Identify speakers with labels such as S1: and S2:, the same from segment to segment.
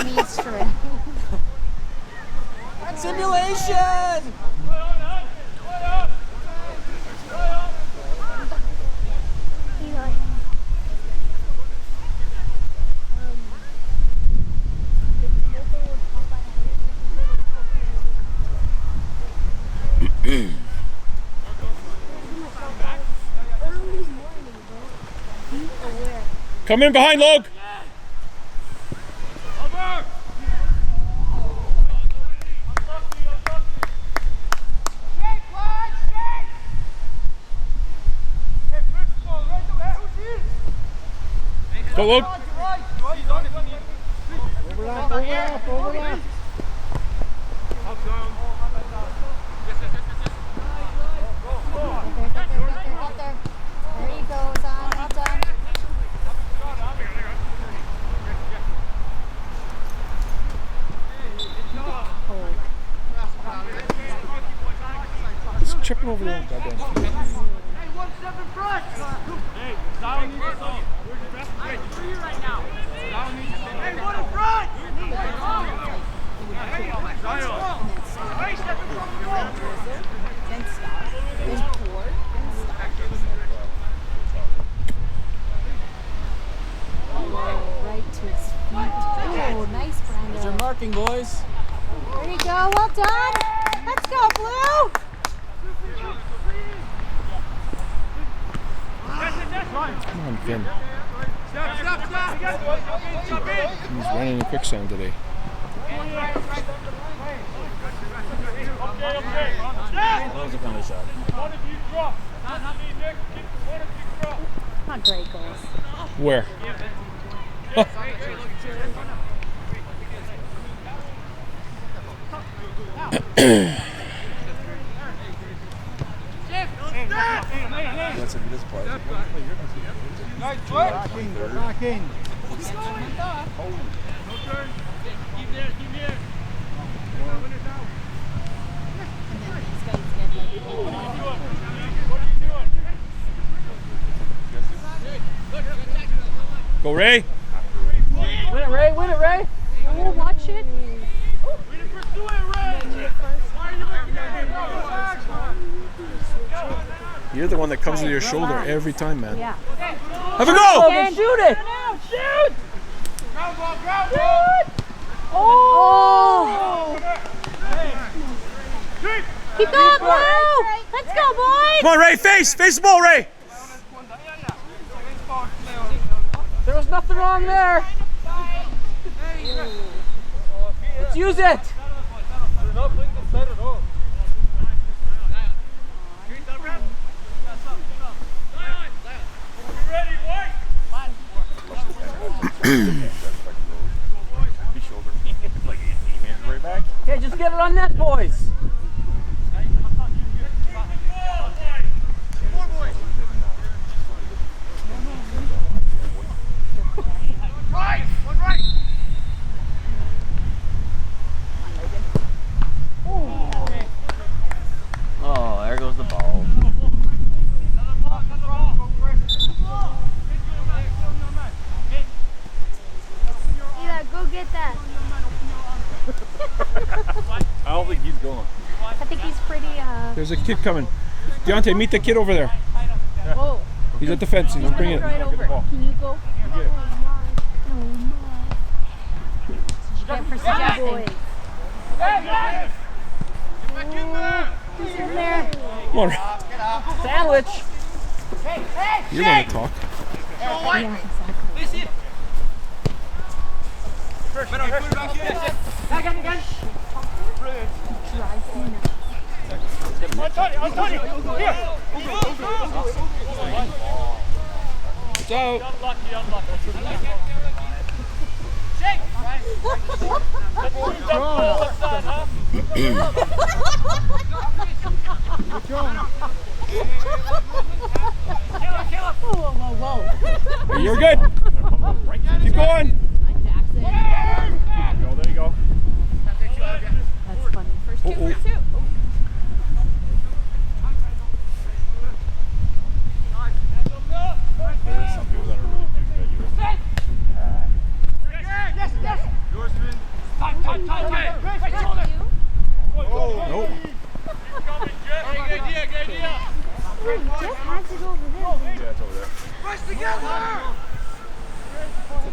S1: knee straight.
S2: Simulation!
S3: Come in behind, Log. Go, Log.
S4: Overlap, overlap, overlap.
S1: There you go, Zan. Well done.
S3: He's tripping over the goddamn field.
S4: Hey, 1 step in front. Hey, Zion needs to go. Where's your best play? Free right now. Zion needs to go. Hey, 1 in front. Hey, Zion. Hey, step in front of the goal.
S1: Then stop. Then forward. Then stop. Oh, right to his feet. Oh, nice, Brando.
S2: There's your marking, boys.
S1: There you go. Well done. Let's go, Blue.
S3: Come on, Finn.
S4: Stop.
S3: He's running in quicksand today.
S2: That was a penalty shot.
S1: Not great goals.
S3: Where? That's a good play.
S4: Backing.
S3: Go, Ray.
S2: Win it, Ray. Win it, Ray.
S1: Oh, watch it.
S3: You're the one that comes to your shoulder every time, man.
S1: Yeah.
S3: Have a go!
S2: Logan, shoot it.
S4: Shoot! Ground ball, ground ball!
S1: Oh! Keep going, Blue! Let's go, boys!
S3: Come on, Ray. Face the ball, Ray.
S2: There was nothing wrong there. Let's use it. Okay, just get it on net, boys.
S4: Right! One right!
S2: Oh, there goes the ball.
S1: Eli, go get that.
S4: I don't think he's going.
S1: I think he's pretty,
S3: There's a kid coming. Deontay, meet the kid over there.
S1: Whoa.
S3: He's at the fence. He's bringing it.
S1: Right over. Can you go? Get for suggesting. Who's in there?
S3: Come on.
S2: Sandwich.
S3: You want to talk.
S1: Yeah, exactly. Drives me nuts.
S3: It's out.
S1: Whoa.
S3: You're good. Keep going.
S4: There you go.
S1: That's funny. First two, first two.
S4: There's some people that are really good at you. Yes, yes. Yours, Vin.
S3: Nope.
S4: Good idea.
S1: Jeff has it over there.
S3: Yeah, it's over there.
S4: Rush together!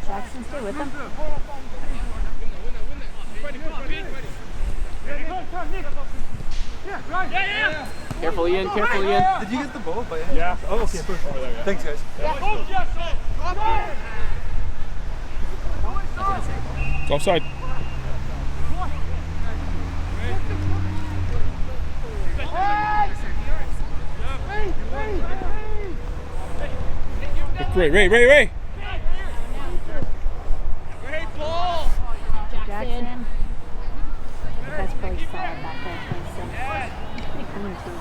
S1: Jackson, stay with him.
S2: Careful, Ian. Careful, Ian.
S5: Did you get the ball?
S3: Yeah.
S5: Oh, okay, perfect.
S3: Over there, yeah.
S5: Thanks, guys.
S3: It's offside. Ray.
S1: Jackson. That's probably solid back there. He's pretty clean too.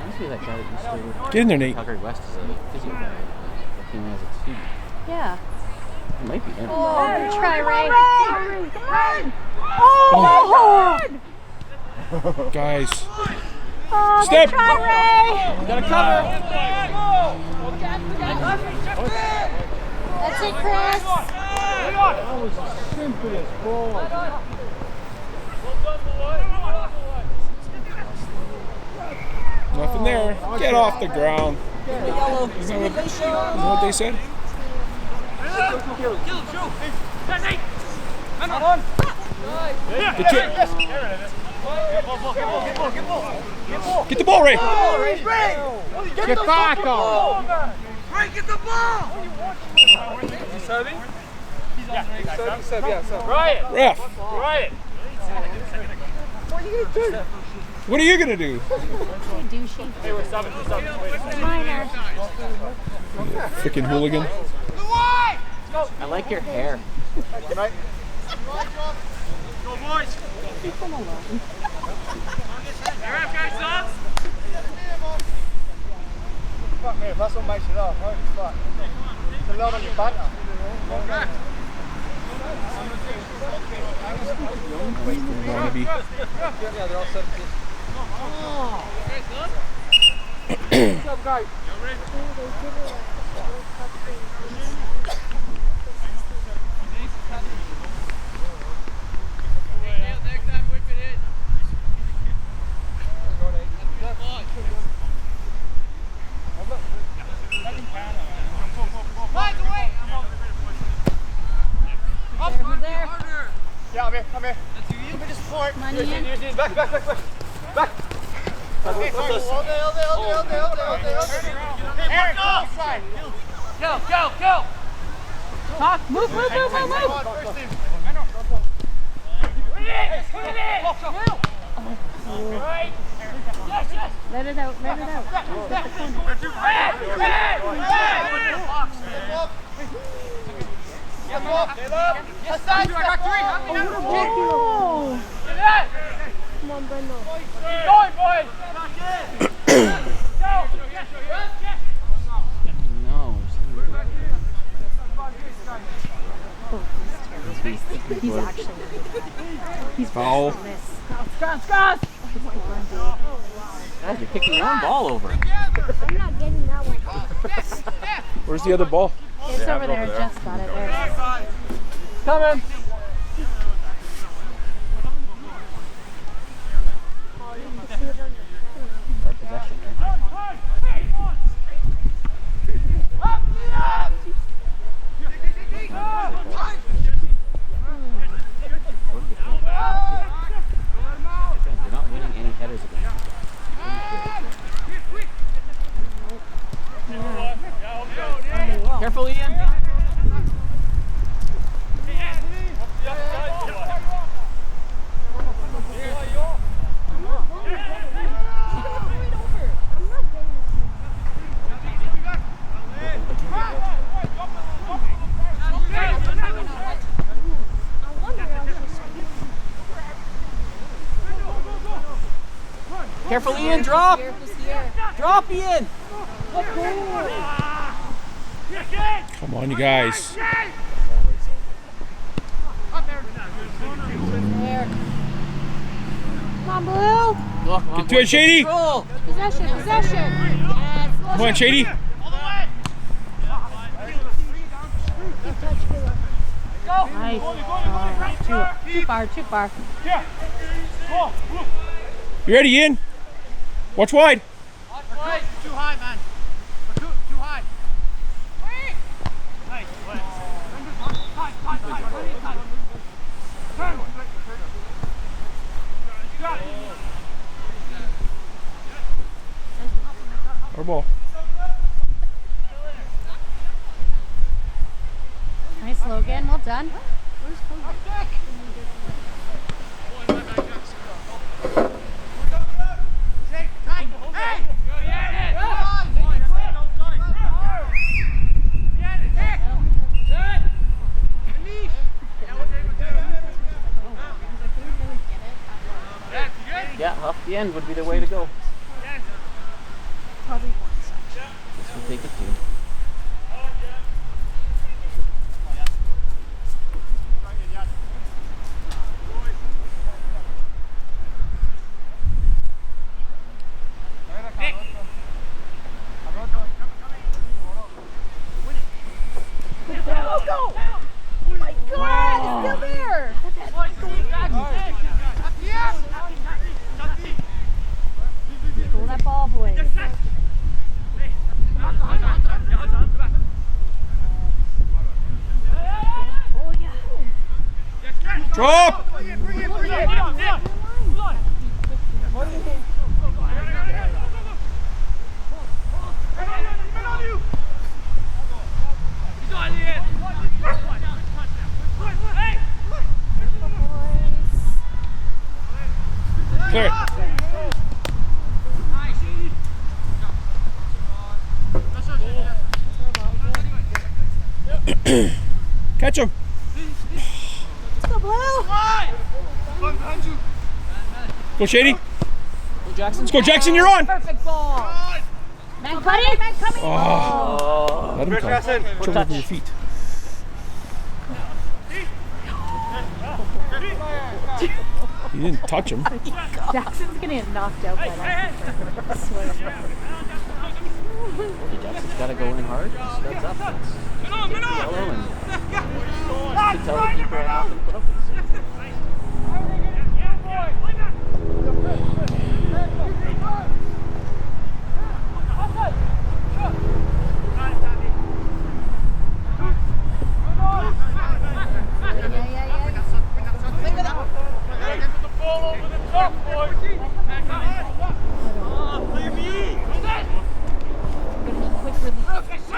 S2: Must be that guy that used to
S3: Get in there, Nate.
S2: Calgary West is a physio guy. That came in as a student.
S1: Yeah.
S2: It might be him.
S1: Oh, good try, Ray.
S3: Oh! Guys.
S1: Oh,
S3: Step.
S1: good try, Ray.
S2: Gotta cover.
S1: That's it, Chris.
S3: Nothing there. Get off the ground. Isn't that what they said? Get the ball, Ray.
S4: Get back on! Ray, get the ball!
S3: Ref.
S4: Right!
S3: What are you gonna do?
S1: Douchey.
S4: Hey, we're stopping.
S1: Minor.
S3: Freaking hooligan.
S2: I like your hair.
S4: Go, boys!
S1: Leave him alone.
S4: You're up, guys, subs!
S5: Fuck me, if that's what makes it up, holy fuck. It's a lot on your banter.
S3: Wannabe.
S5: Yeah, they're all set.
S4: What's up, guys? Next time, whip it in.
S1: Over there.
S5: Yeah, I'm here. Give me the support.
S1: Money in.
S5: Back. Back. Okay, all day.
S4: Eric, go!
S1: Talk. Move. Let it out. Oh. Come on, Brenda.
S4: Going, boys!
S2: No.
S1: He's actually. He's
S3: Foul.
S1: Scott.
S2: God, you're kicking your own ball over.
S1: I'm not getting that one.
S3: Where's the other ball?
S1: It's over there. Just got it. There it is.
S2: Coming. Our possession, right? You're not winning any headers against them. Careful, Ian. Careful, Ian. Drop. Drop, Ian.
S3: Come on, you guys.
S1: There. Come on, Blue.
S3: Get to it, Shady.
S2: Control.
S1: Possession. Yes.
S3: Come on, Shady.
S4: Go,
S1: Nice. Too far, too far.
S3: You ready, Ian? Watch wide.
S4: Too high, man. Too high. Nice.
S3: Our ball.
S1: Nice, Logan. Well done.
S2: Yeah, off the end would be the way to go.
S1: Probably
S2: This will take it to.
S1: still there. Pull that ball, boys. Oh, yeah.
S3: Drop! Clear it. Catch him.
S1: Let's go, Blue.
S3: Go, Shady.
S2: Go, Jackson.
S3: Let's go, Jackson. You're on.
S1: Perfect ball. Man coming, man coming.
S3: Oh. Let him come. Jump over your feet. You didn't touch him.
S1: Jackson's gonna get knocked out by that. I swear.
S2: Okay, Jackson's got to go in hard. Studs up. Let's get the yellow and to tell the keeper I'm not going to put up with this.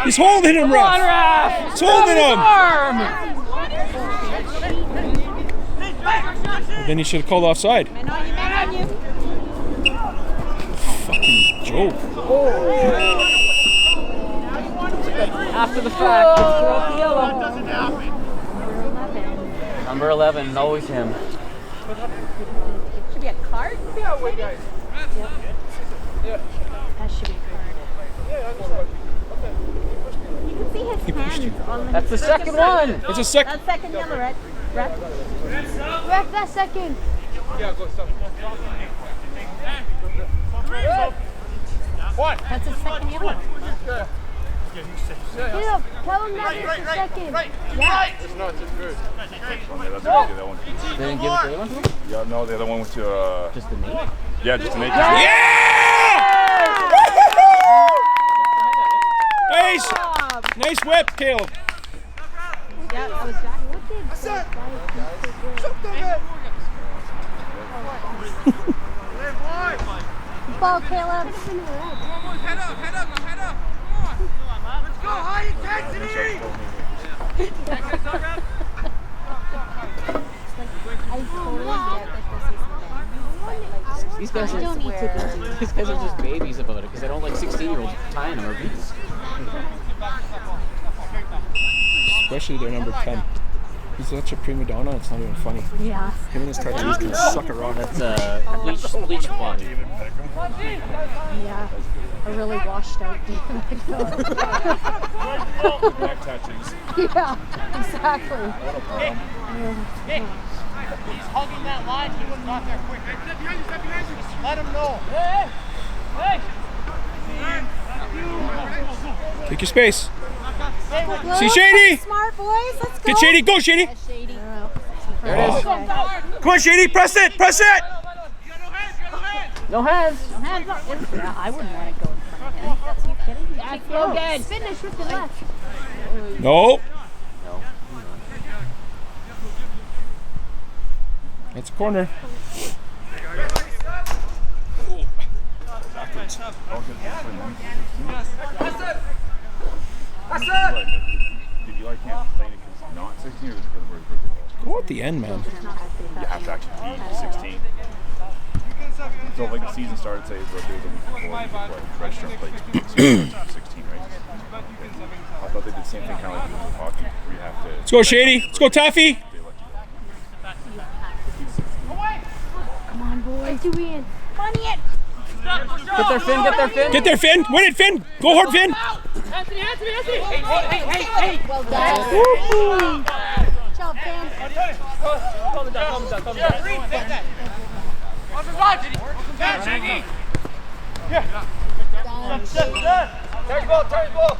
S3: He's holding him, Ref. He's holding him. Then he should have called offside.
S1: Man on you.
S3: Fucking joke.
S2: After the fact, let's throw up the yellow. Number 11, always him.
S1: Should be a card? That should be a card. You can see his hands on the...
S2: That's the second one.
S3: It's a sec.
S1: That's second yellow, Ref. Ref, that second.
S5: What?
S1: That's a second yellow.
S5: Yeah.
S1: Tell him that it's the second.
S5: Yeah. It's not, it's good.
S2: They didn't give it to anyone?
S6: Yeah, no, the other one went to,
S2: Just the name?
S6: yeah, just an 8.
S3: Yeah! Nice! Nice whip, Caleb.
S1: Yeah, that was Jack. Ball, Caleb.
S4: Head up. Come on. Let's go, high intensity.
S2: These guys are just babies about it because they don't like 16-year-olds tying them or beating them.
S3: Especially their number 10. He's such a prima donna, it's not even funny.
S1: Yeah.
S3: Him and his tattoos can suck a rock.
S2: That's bleach blonde.
S1: Yeah. A really washed out
S6: Neck tattoos.
S1: Yeah, exactly.
S4: He's hugging that line. He would have got there quick. Step behind you. Just let him know. Hey.
S3: Take your space.
S1: Blue,
S3: See Shady?
S1: Smart boys, let's go.
S3: Get Shady, go Shady!
S1: That's Shady.
S2: There it is.
S3: Come on, Shady, press it, press it!
S2: No hands.
S1: Hands up. Yeah, I wouldn't want to go in front of him. Are you kidding me? That's so good. Finish with the left.
S3: No.
S2: No.
S3: It's a corner.
S6: Did you like can't play it because it's not 16 or is it because we're birthday?
S3: Go at the end, man.
S6: You have to actually be 16. So if like the season started, say his birthday was a week before, you could register and play 16, right? I thought they did the same thing kind of like with hockey, where you have to.
S3: Let's go, Shady. Let's go, Taffy.
S1: Come on, boys. Do we in? Money it.
S2: Get there, Finn. Get there, Finn.
S3: Get there, Finn. Win it, Finn. Go hard, Finn.
S4: Anthony! Hey!
S1: Well done. Good job, Finn.
S4: Calm down. Carry the ball.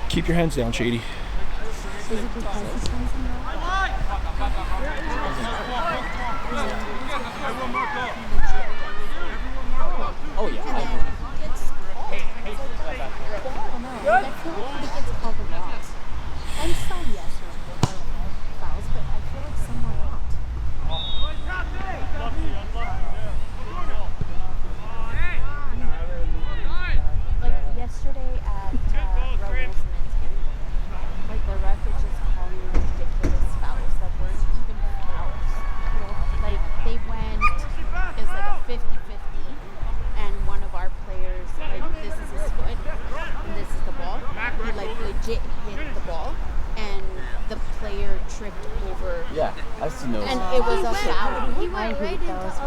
S3: Keep your hands down, Shady.
S2: Oh yeah.
S1: And some, yes, are fouls, but I feel like some are not. Like yesterday at Raoul's men's game, like the ref was just calling ridiculous fouls that weren't even fouls. Like they went, it's like a 50-50, and one of our players, like this is his foot, and this is the ball. He like legit hit the ball, and the player tripped over.
S2: Yeah, I've seen those.
S1: And it was a foul. He went right into ones.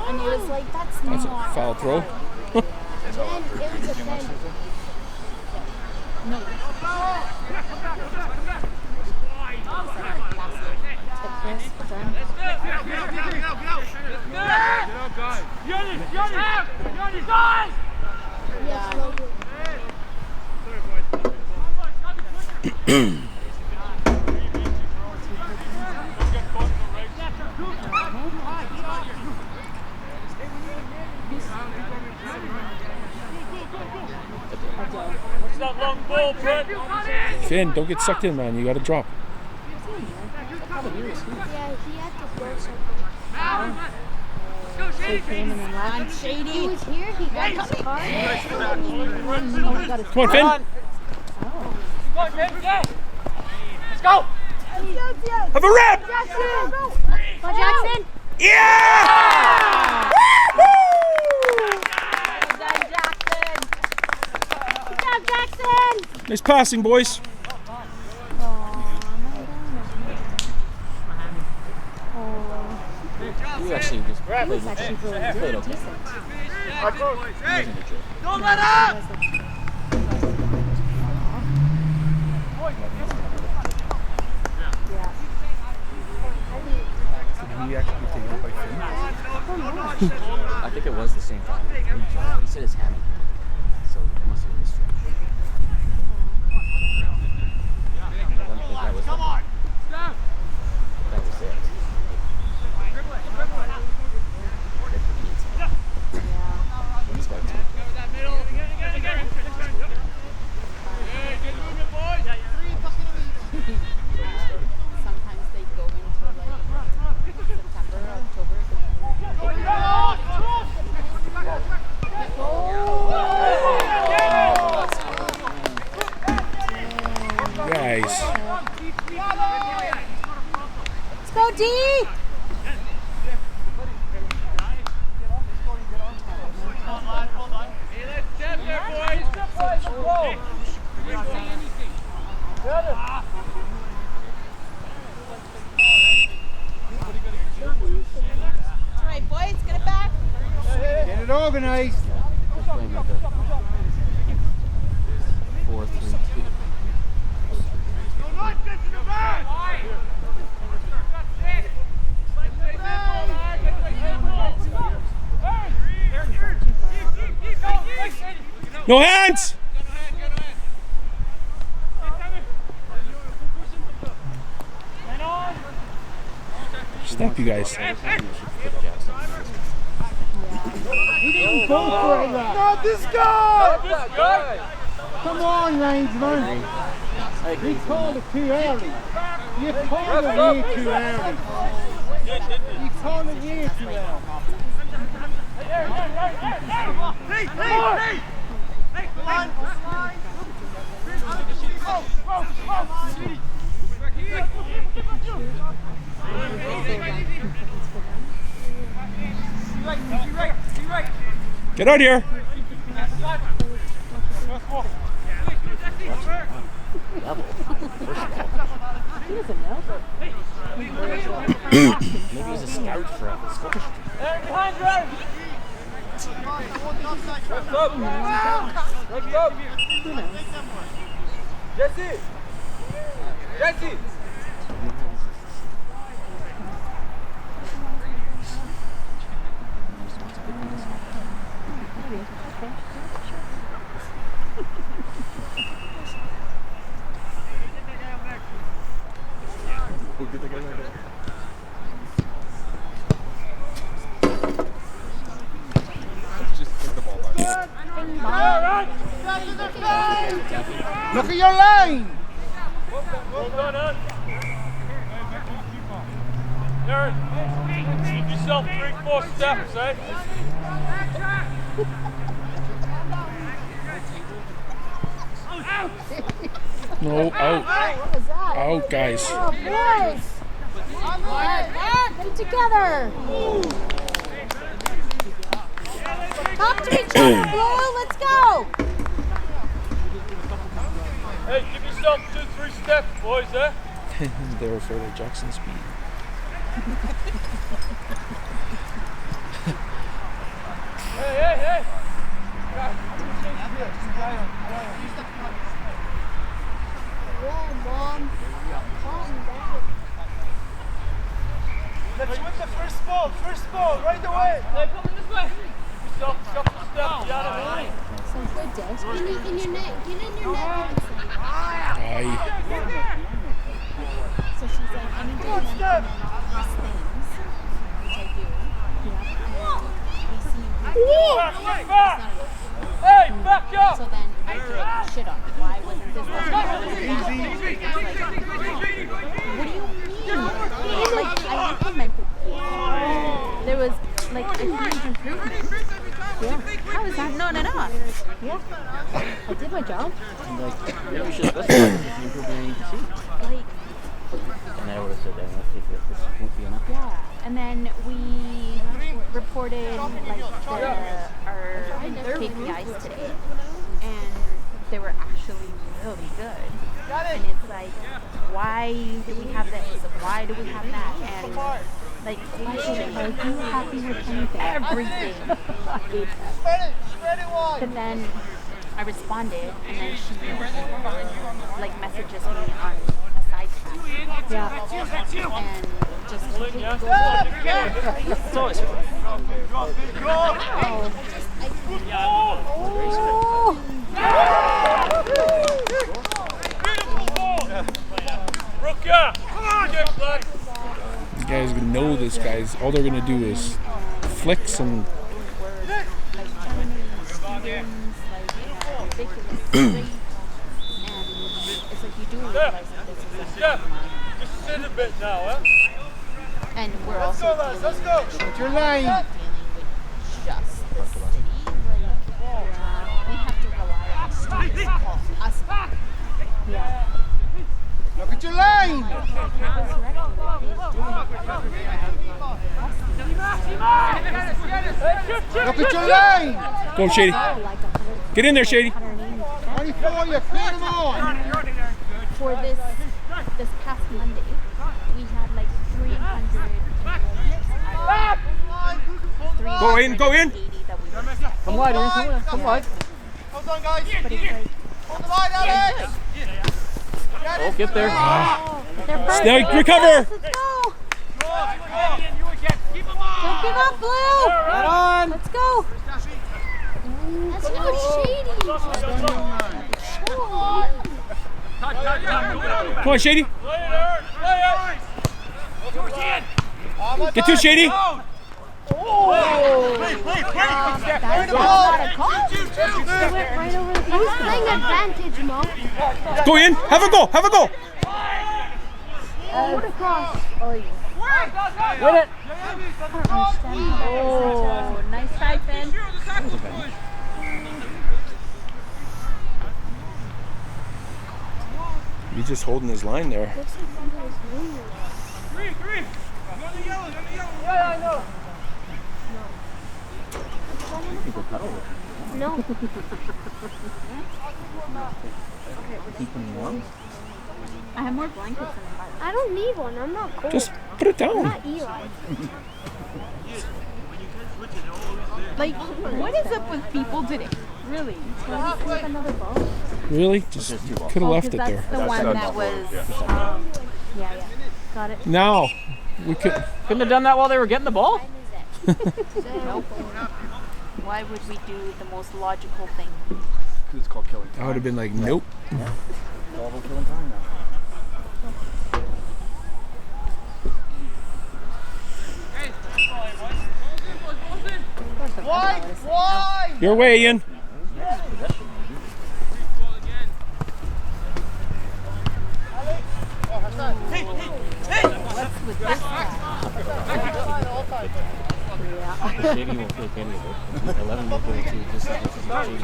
S1: And it was like, that's
S3: That's
S1: not
S3: a foul throw.
S1: and it was a pen. No.
S4: What's that long ball, Brett?
S3: Finn, don't get sucked in, man. You got to drop.
S1: Yeah, he had to throw something. He came and then left. Shady. He was here. He got his car. Oh, he got his
S3: Come on, Finn.
S4: Go on, James. Let's go.
S3: Have a rep.
S1: Jackson. Go, Jackson.
S3: Yeah! Woo-hoo!
S1: Well done, Jackson. Good job, Jackson.
S3: Nice passing, boys.
S2: You actually just played
S1: He was actually really decent.
S4: Don't let up!
S1: Yeah.
S3: Did he actually get taken out by Finn?
S2: I think it was the same time. He said his hammy. So it must have been strange. I don't think that was
S4: Come on!
S2: that was it. He's got two.
S1: Sometimes they go into like September, October.
S3: Guys.
S1: Let's go, D!
S7: All right, boys, get it back.
S5: Get it organized.
S2: They're playing like a 4-3-2.
S3: No hands. help you guys.
S5: Not this guy! Come on, Rangers. You called it too early. You called it way too early. You called it way too early.
S4: Hey, come on.
S3: Get out here.
S2: Maybe he's a scout for a Scottish.
S4: Jesse! Jesse!
S5: Look at your line.
S4: Well done, Ed. Darren, keep yourself 3-4 steps, eh?
S3: No, out.
S1: What was that?
S3: Out, guys.
S1: Oh, boys! Get it together! Talk to each other, Blue! Let's go!
S4: Hey, give yourself 2-3 steps, boys, eh?
S3: They were for the Jackson speed.
S4: Hey!
S1: Whoa, Mom. Calm down.
S5: Let's win the first ball, right away.
S4: Hey, coming this way. Give yourself a couple steps, Yana.
S1: So good, Dad. Get in your net. Get in your net.
S3: Aye.
S1: So she's like, I need to learn these things, which I do. Yeah. And we see you.
S4: Back! Hey, back up!
S1: So then I like shit on it. Why wasn't this What do you mean? Like, I implemented this. There was like a huge improvement. Yeah. How is that? No. Yeah. I did my job.
S2: I'm like, maybe we should specify this is the improvement I need to see.
S1: Like,
S2: And I would have said that. I think that this won't be enough.
S1: yeah. And then we reported like our KPIs today, and they were actually really good. And it's like, why do we have this? And why do we have that? And like, are you happy with anything? Everything. But then I responded, and then she like messages me on a side chat. Yeah. And just completely goes
S2: It's always fun.
S4: Rookia! Come on, get blood!
S3: These guys gonna know this, guys. All they're gonna do is flick some.
S4: Steph, just sit a bit now, eh?
S1: And we're also
S5: Let's go. What's your line?
S1: dealing with just the city. Like, we have to rely on the students to call us back. Yeah.
S5: Look at your line. Look at your line.
S3: Go, Shady. Get in there, Shady.
S5: 24, you put them on.
S1: For this past Monday, we had like 300
S3: Go in, go in.
S2: Come wide, Ian. Come wide.
S5: Hold on, guys.
S1: But it's like,
S5: Hold the line, Alex.
S2: Oh, get there.
S1: they're perfect.
S3: Now recover.
S1: Let's go. Don't give up, Blue.
S5: Right on.
S1: Let's go. That's not Shady.
S3: Come on, Shady.
S4: Play it, Aaron! Play it! Towards the end!
S3: Get to Shady.
S1: That's not a call. It went right over the post. Who's playing advantage, Mo?
S3: Go in. Have a go. Have a go.
S1: What a cross. Oh,
S2: Win it.
S1: oh, nice try, Finn.
S3: He's just holding his line there.
S1: No.
S8: I have more blankets in the car.
S1: I don't need one. I'm not cold.
S3: Just put it
S1: I'm
S3: down.
S1: not Eli.
S8: Like, what is up with people today? Really?
S1: Another ball.
S3: Really? Just could have left it
S8: That's
S3: there.
S8: the one that was.
S1: Yeah. Got it.
S3: Now, we could.
S2: Couldn't have done that while they were getting the ball?
S8: Nope. Why would we do the most logical thing?
S6: Because it's called killing
S3: I
S6: time.
S3: would have been like, nope.
S6: It's all about killing time now.
S3: Your way, Ian.
S8: What's with this guy?
S2: Shady won't take any of it. 11 will go to just as Shady.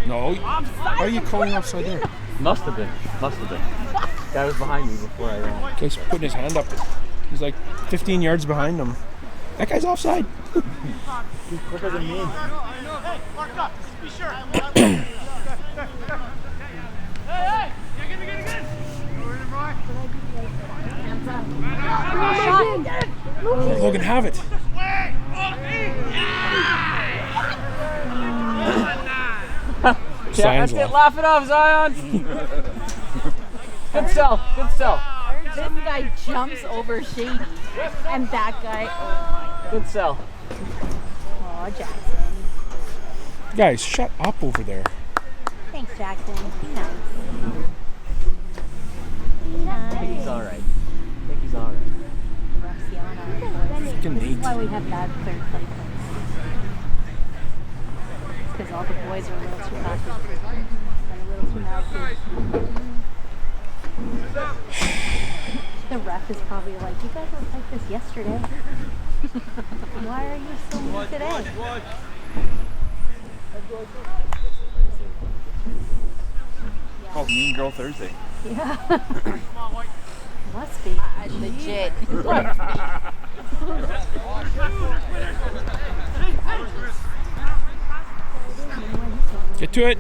S3: No. Why are you calling offside there?
S2: Must have been. Must have been. Guy was behind me before I ran.
S3: Guy's putting his hand up. He's like 15 yards behind him. That guy's offside.
S2: He's quicker than me.
S3: Logan, have it.
S2: Yeah, that's it. Laugh it off, Zion. Good sell. Good sell.
S8: This guy jumps over Shady, and that guy, oh my
S2: Good sell.
S8: God. Jackson.
S3: Guys, shut up over there.
S8: Thanks, Jackson. Be nice.
S2: I think he's alright. I think he's alright.
S8: Ref's yelling at us.
S3: Fucking
S8: This is
S3: Nate.
S8: why we have bad third play points. Because all the boys are a little too happy. And a little too mad too. The ref is probably like, you guys weren't like this yesterday. Why are you so mean today?
S6: Called Mean Girl Thursday.
S8: Yeah. Must be. Legit.
S3: Get to it.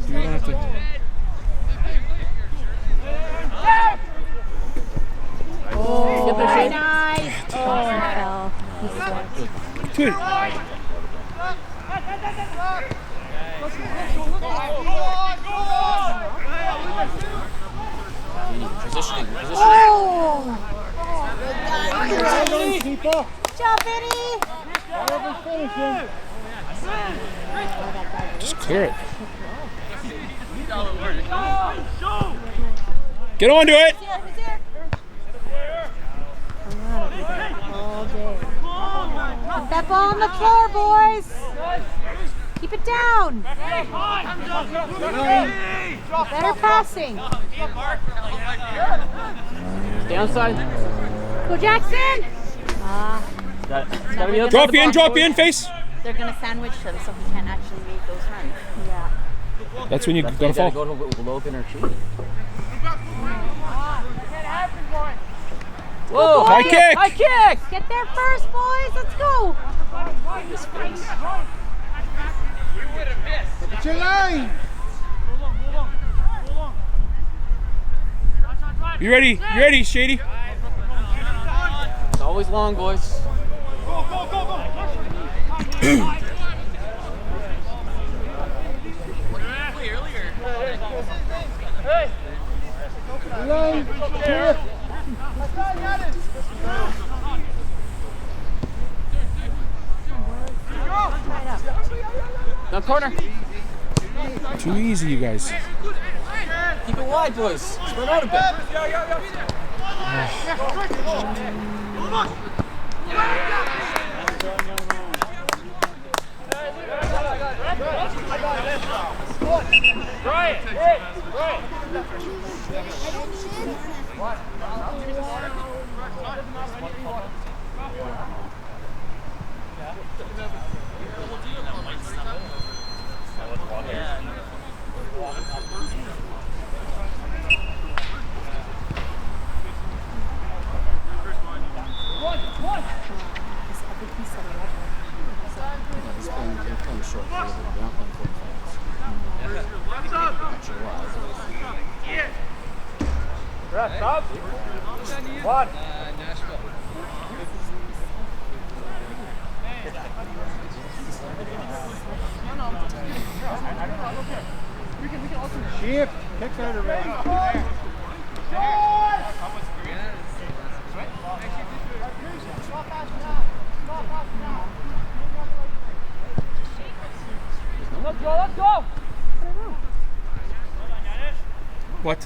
S3: Do you have to?
S2: Get there, Shady.
S8: Nice. Fell. He slipped.
S3: To it.
S2: Positioning.
S5: Keeper.
S8: Ciao, Vinny.
S3: Just clear it. Get onto it.
S8: All day. Put that ball on the floor, boys. Keep it down. Better passing.
S2: Downside.
S8: Go, Jackson.
S2: Gotta be outside
S3: Drop
S2: the
S3: in,
S2: box,
S3: drop
S2: boys.
S3: in, face.
S8: They're going to sandwich them so he can't actually make those runs. Yeah.
S3: That's when you
S2: That's
S3: gotta
S2: why you
S3: fall.
S2: gotta go to Logan or Shady. Whoa!
S3: High kick.
S2: High kick!
S8: Get there first, boys. Let's go.
S5: It's your line.
S3: You ready? You ready, Shady?
S2: It's always long, boys.
S4: Go, go,
S2: Down corner.
S3: Too easy, you guys.
S2: Keep it wide, boys. Spread out a bit.
S4: Right. Stop. One.
S5: Shift. Kicks out of range.
S4: Let's go.
S3: What?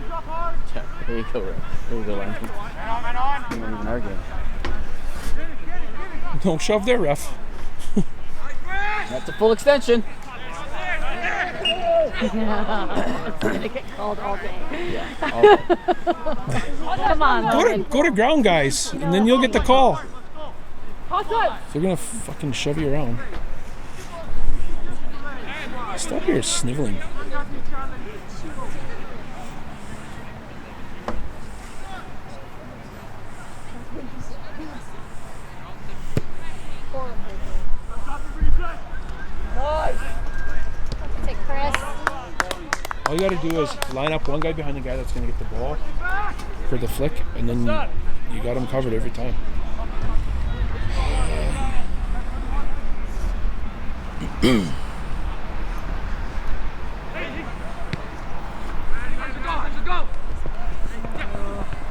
S4: Drop hard.
S2: Yeah, here you go, Rick. Here you go, Landry.
S4: Man on.
S2: You don't even argue.
S3: Don't shove there, ref.
S2: That's a full extension.
S8: It's gonna get called all day.
S2: Yeah. All right.
S8: Come on,
S3: Go to ground, guys, and then you'll get the call.
S4: Outside.
S3: They're gonna fucking shove you around. Stop here sniveling.
S1: Take Chris.
S3: All you gotta do is line up one guy behind the guy that's gonna get the ball for the flick, and then you got him covered every time.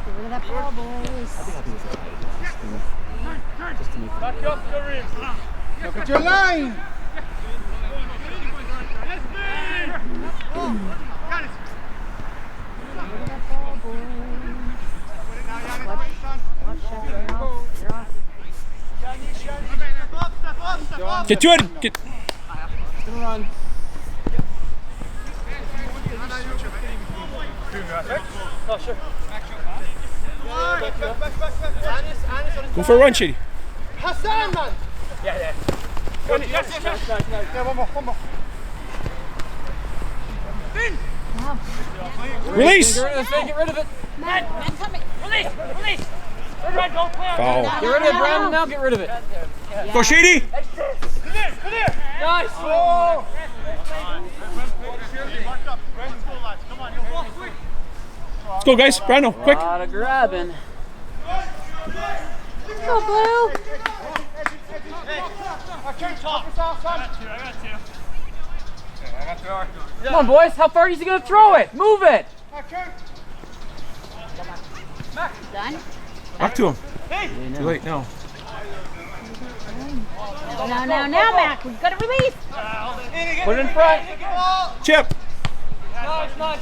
S8: Look at that ball, boys.
S4: Back up, Kareem.
S5: Look at your line.
S3: Get to it! Get.
S2: It's gonna run.
S4: Oh, sure.
S3: Go for a run, Shady.
S5: Hassan, man.
S4: Yeah.
S5: Yeah, one more.
S3: Release!
S2: Get rid of it.
S1: Man coming.
S4: Release. Red, don't play on.
S3: Foul.
S2: Get rid of it, Brandon. Now get rid of it.
S3: Go, Shady!
S4: Come here.
S2: Nice.
S4: Oh.
S3: Let's go, guys. Brando, quick.
S2: A lot of grabbing.
S8: Go, Blue.
S4: I got two.
S2: Come on, boys. How far is he gonna throw it? Move it.
S1: Done?
S3: Back to him. Too late now.
S8: Now, Mac. We've got to release.
S2: Put it in front.
S3: Chip!
S4: Nice.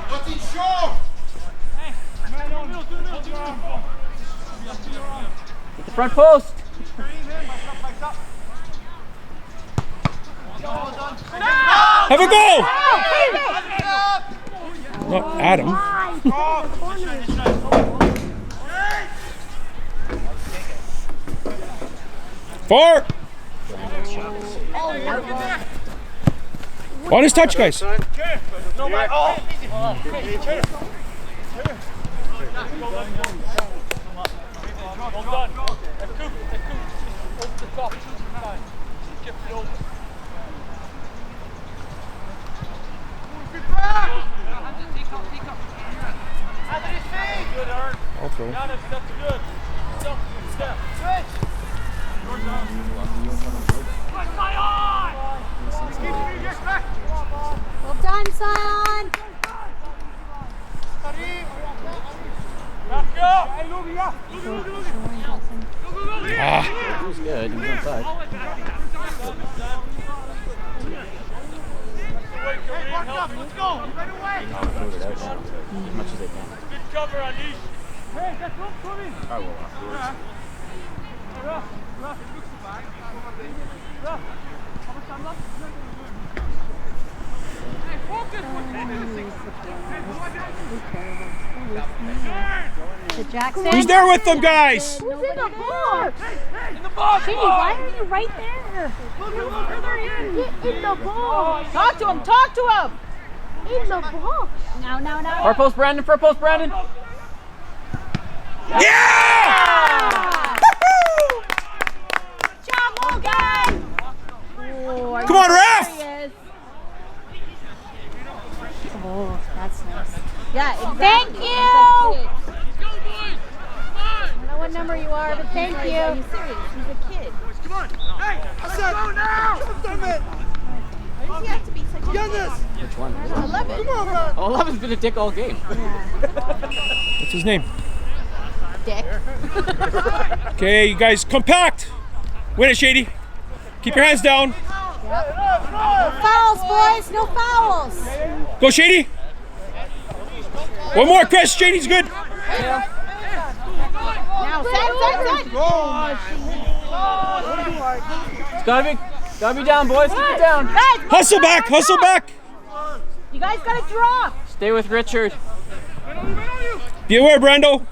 S5: What's he short?
S2: Get the front post.
S3: Have a goal! Not Adam. Four! On his touch, guys.
S4: No, my Well done. And Coop. Over the top. Skip it over.
S3: All throw.
S4: That's good. Step.
S8: Well done, Sion.
S3: Ah,
S2: He was good. He was inside.
S4: Let's go. Right away.
S2: Throw it out now, as much as they can.
S4: Good cover on these. Hey, that's one for me.
S6: I will afterwards.
S8: To Jackson.
S3: who's there with them, guys?
S8: Who's in the box?
S4: In the box.
S8: Gee, why are you right there? Get in the box.
S7: Talk to him. Talk to him.
S8: In the box. No.
S2: Far post, Brandon. Far post, Brandon.
S3: Yeah!
S7: Good job, Logan.
S3: Come on, ref!
S8: Oh, that's nice.
S7: Yeah, exactly.
S8: Thank you.
S7: He's a kid.
S4: Let's go, boys. Come on.
S8: I don't know what number you are, but thank
S7: He's
S8: you.
S7: serious. He's a kid.
S4: Come on. Hey, let's go now.
S7: Why does he have to be such a kid?
S2: Which one?
S7: 11.
S4: Come on, bro.
S2: Oh, 11's been a dick all game.
S3: What's his name?
S7: Dick.
S3: Okay, you guys, compact. Win it, Shady. Keep your hands down.
S8: Fouls, boys. No fouls.
S3: Go, Shady. One more, Chris. Shady's good.
S7: Now, set.
S2: It's gotta be down, boys. Keep it down.
S7: Guys,
S3: Hustle back. Hustle back.
S7: you guys got to drop.
S2: Stay with Richard.
S3: Be aware, Brando.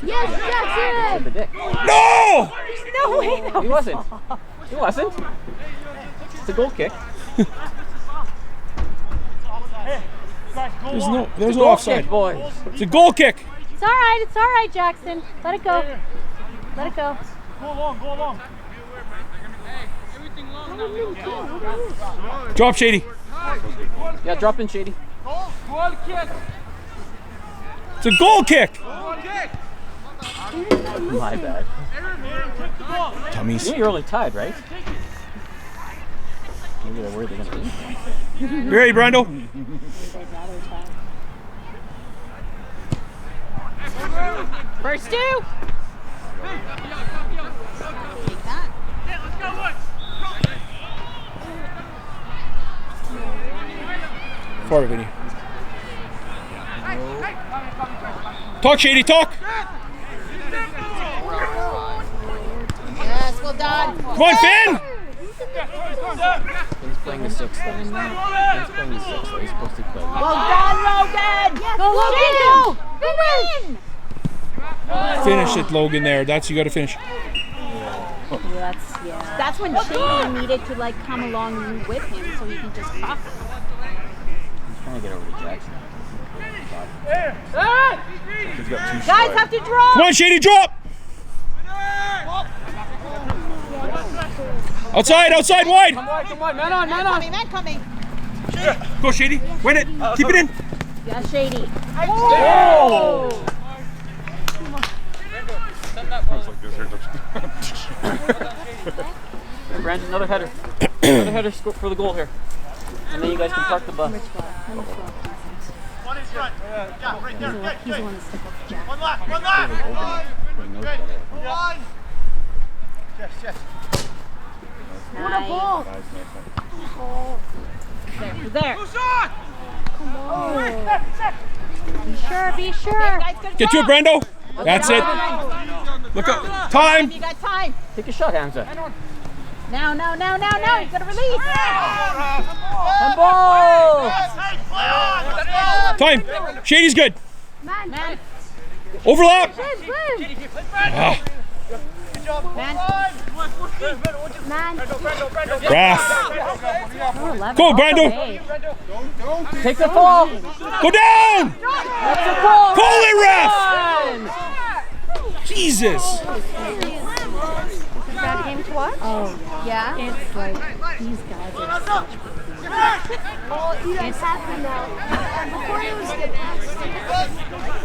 S8: Yes, Jackson.
S2: The dick.
S3: No!
S8: No way. That
S2: He wasn't. He wasn't. It's a goal kick.
S3: There's no
S2: Goal
S3: offside.
S2: kick, boys.
S3: It's a goal kick.
S8: It's all right. It's all right, Jackson. Let it go. Let it go.
S4: Go along.
S3: Drop, Shady.
S2: Yeah, drop in, Shady.
S4: Goal kick.
S3: It's a goal kick.
S2: My bad.
S3: Tummies.
S2: You know you're only tied, right? Maybe they're worried they're gonna beat you.
S3: You ready, Brando?
S7: First two. Take that.
S4: Let's go, Woods.
S3: Forward, Vinny. Talk, Shady, talk.
S7: Yes, well done.
S3: Come on, Finn.
S2: He's playing the sixth. He's playing the sixth. He's supposed to play.
S7: Well done, Logan.
S8: Go, Logan.
S7: Go win.
S3: Finish it, Logan, there. You got to finish.
S8: That's when Shane needed to like come along with him so he can just pop.
S2: He's trying to get over to Jackson.
S6: He's got two
S7: Guys
S6: strides.
S7: have to drop.
S3: Come on, Shady, drop. Outside, wide.
S2: Come on, man on.
S7: Man coming.
S3: Go, Shady. Win it. Keep it in.
S8: Yeah, Shady.
S2: Oh!
S6: It's like this here.
S2: Brandon, another header. Another header for the goal here. And then you guys can park the bus.
S4: One in front. Yeah, right there. Good.
S8: He's the one that's stuck up with Jack.
S4: One left. Good. One. Yes.
S8: What a ball.
S7: There.
S4: Who's on?
S8: Be sure.
S7: Guys gotta
S3: Get to it,
S7: drop.
S3: Brando. That's it. Look up. Time.
S7: You got time.
S2: Take a shot, Hamza.
S7: Now. You gotta release.
S2: Handball!
S3: Time. Shady's good.
S7: Man.
S3: Overlap.
S8: Man.
S3: Raf.
S8: Oh, 11.
S3: Go, Brando.
S8: Hey.
S2: Take the fall!
S3: Go down.
S2: That's a goal!
S3: Call it, Ref.
S2: One!
S3: Jesus.
S8: That game to watch? Oh, yeah. It's like these guys are such
S7: It's happening now. Before it was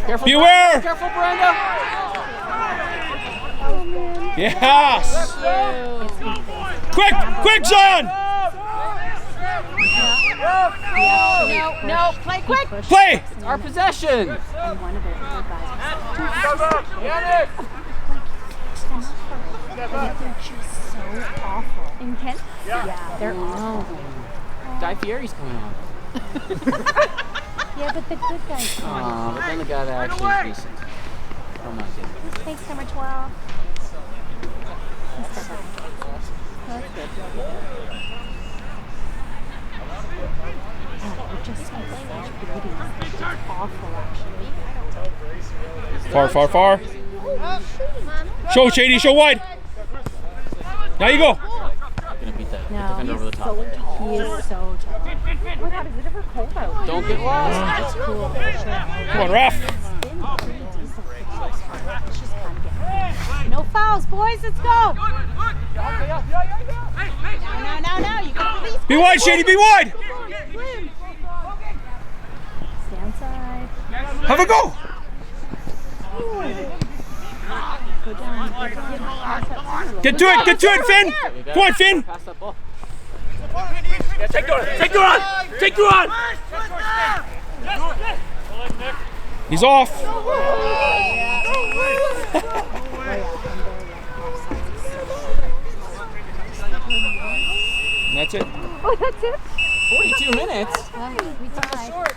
S2: Careful,
S3: Beware!
S2: Brenda. Careful, Brenda.
S3: Yes! Quick! Quick, Zion!
S7: no, play quick.
S3: Play!
S2: It's our possession.
S8: And one of the other guys was just so awful.
S1: Intense?
S8: Yeah, they're awful.
S2: Guy Fieri's coming on.
S8: Yeah, but the good guys come on.
S2: But then the guy that actually is decent. Oh my goodness.
S8: Thanks, number 12. That's good. God, we're just like such beauties. It's awful, actually.
S3: Far, far, far. Show, Shady, show wide. Now you go.
S2: Not gonna beat that
S8: No,
S2: defender over the top.
S8: He is so tall. Oh my God, is it ever cold out?
S2: Don't get lost.
S8: It's cool. For sure.
S3: Come on, ref.
S8: It's been pretty decent for the most part. It's just kind of getting no fouls, boys. Let's go.
S7: No, you gotta release.
S3: Be wide, Shady, be wide.
S8: Stand side.
S3: Have a go.
S8: Go down.
S3: Get to it, Finn. Come on, Finn.
S2: Pass that ball.
S4: Take Duran!
S3: He's off. And that's it.
S8: Oh, that's it?
S2: 42 minutes.
S8: We tied. That's all right.